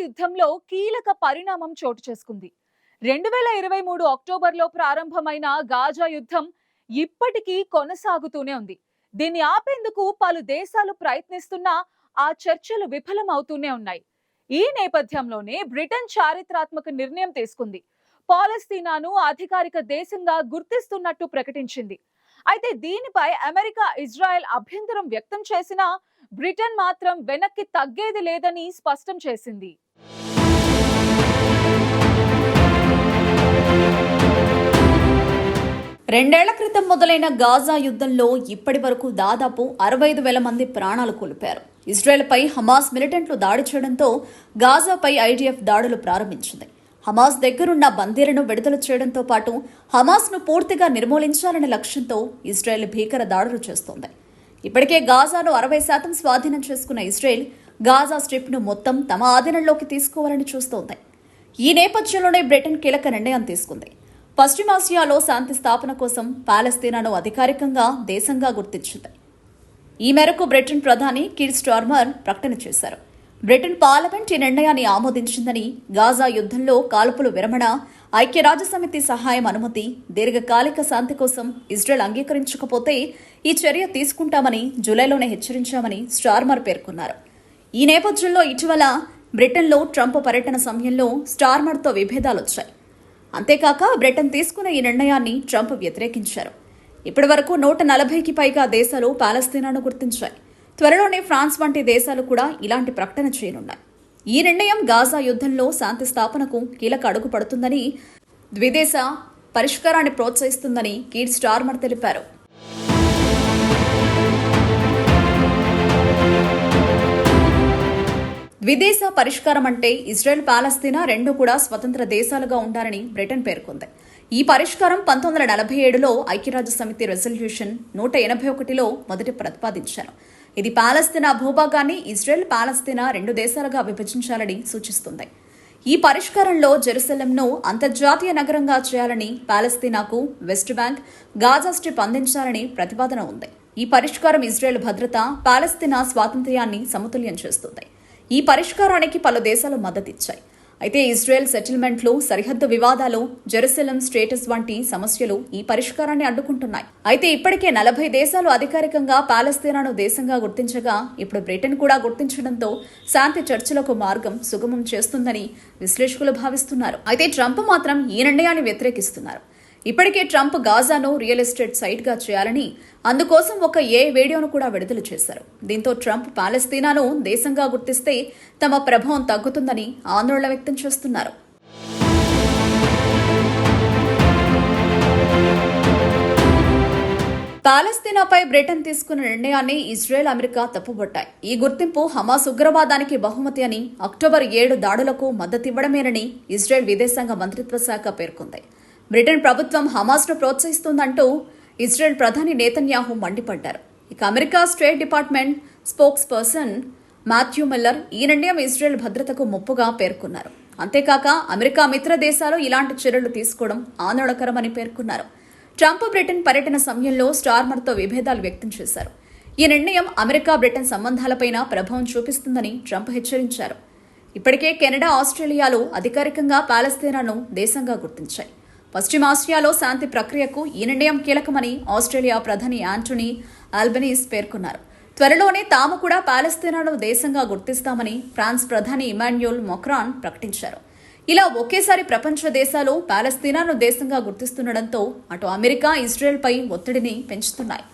యుద్ధంలో కీలక పరిణామం చోటు చేసుకుంది. 2023 అక్టోబర్లో ప్రారంభమైన గాజా యుద్ధం ఇప్పటికీ కొనసాగుతూనే ఉంది. దీన్ని ఆపేందుకు పలు దేశాలు ప్రయత్నిస్తున్నా ఆ చర్చలు విఫలమవుతూనే ఉన్నాయి. ఈ నేపథ్యంలోనే బ్రిటన్ చారిత్రాత్మక నిర్ణయం తీసుకుంది. పాలస్తీనాను అధికారిక దేశంగా గుర్తిస్తున్నట్టు ప్రకటించింది. అయితే దీనిపై అమెరికా, ఇజ్రాయెల్ అభ్యంతరం వ్యక్తం చేసినా బ్రిటన్ మాత్రం వెనక్కి తగ్గేది లేదని స్పష్టం చేసింది. రెండేళ్ల క్రితం మొదలైన గాజా యుద్ధంలో ఇప్పటి వరకు దాదాపు 65,000 మంది ప్రాణాలు కోల్పోయారు. ఇజ్రాయెల్పై హమాస్ మిలిటెంట్లు దాడి చేయడంతో గాజాపై ఐడిఎఫ్ దాడులు ప్రారంభించింది. హమాస్ దగ్గరున్న బందీలను విడుదల చేయడంతో పాటు హమాస్ను పూర్తిగా నిర్మూలించాలనే లక్ష్యంతో ఇజ్రాయెల్ భీకర దాడులు చేస్తోంది. ఇప్పటికే గాజాను 60% స్వాధీనం చేసుకున్న ఇజ్రాయెల్ గాజా స్ట్రిప్ను మొత్తం తమ ఆధీనంలోకి తీసుకోవాలని చూస్తోంది. ఈ నేపథ్యంలోనే బ్రిటన్ కీలక నిర్ణయం తీసుకుంది. పశ్చిమాసియాలో శాంతి స్థాపన కోసం పాలస్తీనాను అధికారికంగా దేశంగా గుర్తించింది. ఈ మేరకు బ్రిటన్ ప్రధాని కీర్ స్టార్మర్ ప్రకటన చేశారు. బ్రిటన్ పార్లమెంట్ ఈ నిర్ణయాన్ని ఆమోదించిందని, గాజా యుద్ధంలో కాల్పులు విరమణ, ఐక్యరాజ్యసమితి సహాయం అనుమతి, దీర్ఘకాలిక శాంతి కోసం ఇజ్రాయెల్ అంగీకరించకపోతే ఈ చర్య తీసుకుంటామని జూలైలోనే హెచ్చరించామని స్టార్మర్ పేర్కొన్నారు. ఈ నేపథ్యంలో ఇటీవల బ్రిటన్లో ట్రంప్ పర్యటన సమయంలో స్టార్మర్తో విభేదాలొచ్చాయి. అంతేకాక బ్రిటన్ తీసుకున్న ఈ నిర్ణయాన్ని ట్రంప్ వ్యతిరేకించారు. ఇప్పటి వరకు 140కి పైగా దేశాలు పాలస్తీనాను గుర్తించాయి. త్వరలోనే ఫ్రాన్స్ వంటి దేశాలు కూడా ఇలాంటి ప్రకటన చేయనున్నాయి. ఈ నిర్ణయం గాజా యుద్ధంలో శాంతి స్థాపనకు కీలక అడుగు పడుతుందని, ద్విదేశ పరిష్కారాన్ని ప్రోత్సహిస్తుందని కీర్ స్టార్మర్ తెలిపారు. ద్విదేశ పరిష్కారం అంటే ఇజ్రాయెల్, పాలస్తీనా రెండూ కూడా స్వతంత్ర దేశాలుగా ఉండాలని బ్రిటన్ పేర్కొంది. ఈ పరిష్కారం 1947లో ఐక్యరాజ్యసమితి రెజల్యూషన్ 181లో మొదట ప్రతిపాదించారు. ఇది పాలస్తీనా భూభాగాన్ని ఇజ్రాయెల్, పాలస్తీనా రెండు దేశాలుగా విభజించాలని సూచిస్తుంది. ఈ పరిష్కారంలో జెరూసలంను అంతర్జాతీయ నగరంగా చేయాలని, పాలస్తీనాకు వెస్ట్ బ్యాంక్, గాజా స్ట్రిప్ అందించాలని ప్రతిపాదన ఉంది. ఈ పరిష్కారం ఇజ్రాయెల్ భద్రత, పాలస్తీనా స్వాతంత్ర్యాన్ని సమతుల్యం చేస్తుంది. ఈ పరిష్కారానికి పలు దేశాలు మద్దతిచ్చాయి. అయితే ఇజ్రాయెల్ సెటిల్మెంట్లు, సరిహద్దు వివాదాలు, జెరూసలం స్టేటస్ వంటి సమస్యలు ఈ పరిష్కారాన్ని అడ్డుకుంటున్నాయి. అయితే ఇప్పటికే 40 దేశాలు అధికారికంగా పాలస్తీనాను దేశంగా గుర్తించగా ఇప్పుడు బ్రిటన్ కూడా గుర్తించడంతో శాంతి చర్చలకు మార్గం సుగమం చేస్తుందని విశ్లేషకులు భావిస్తున్నారు. అయితే ట్రంప్ మాత్రం ఈ నిర్ణయాన్ని వ్యతిరేకిస్తున్నారు. ఇప్పటికే ట్రంప్ గాజాను రియల్ ఎస్టేట్ సైట్గా చేయాలని, అందుకోసం ఒక వీడియోను కూడా విడుదల చేశారు. దీంతో ట్రంప్ పాలస్తీనాను దేశంగా గుర్తిస్తే తమ ప్రభావం తగ్గుతుందని ఆందోళన వ్యక్తం చేస్తున్నారు. పాలస్తీనాపై బ్రిటన్ తీసుకున్న నిర్ణయాన్ని ఇజ్రాయెల్, అమెరికా తప్పుబట్టాయి. ఈ గుర్తింపు హమాస్ ఉగ్రవాదానికి బహుమతి అని, అక్టోబర్ 7 దాడులకు మద్దతివ్వడమేనని ఇజ్రాయెల్ విదేశాంగ మంత్రిత్వ శాఖ పేర్కొంది. బ్రిటన్ ప్రభుత్వం హమాస్ను ప్రోత్సహిస్తోందంటూ ఇజ్రాయెల్ ప్రధాని నేతన్యాహు మండిపడ్డారు. ఇక America state department spokes person Matthew Miller ఈ నిర్ణయం ఇజ్రాయెల్ భద్రతకు ముప్పుగా పేర్కొన్నారు. అంతేకాక అమెరికా మిత్ర దేశాలు ఇలాంటి చర్యలు తీసుకోవడం ఆందోళనకరమని పేర్కొన్నారు. ట్రంప్ బ్రిటన్ పర్యటన సమయంలో స్టార్మర్తో విభేదాలు వ్యక్తం చేశారు. ఈ నిర్ణయం అమెరికా బ్రిటన్ సంబంధాలపైన ప్రభావం చూపిస్తుందని ట్రంప్ హెచ్చరించారు. ఇప్పటికే కెనడా, ఆస్ట్రేలియాలు అధికారికంగా పాలస్తీనాను దేశంగా గుర్తించాయి. పశ్చిమాసియాలో శాంతి ప్రక్రియకు ఈ నిర్ణయం కీలకమని ఆస్ట్రేలియా ప్రధాని యాంటోనీ ఆల్బనీస్ పేర్కొన్నారు. త్వరలోనే తాము కూడా పాలస్తీనాను దేశంగా గుర్తిస్తామని ఫ్రాన్స్ ప్రధాని ఇమాన్యుయల్ మాక్రాన్ ప్రకటించారు. ఇలా ఒకేసారి ప్రపంచ దేశాలు పాలస్తీనాను దేశంగా గుర్తిస్తుండటంతో అటు అమెరికా, ఇజ్రాయెల్పై ఒత్తిడిని పెంచుతున్నాయి.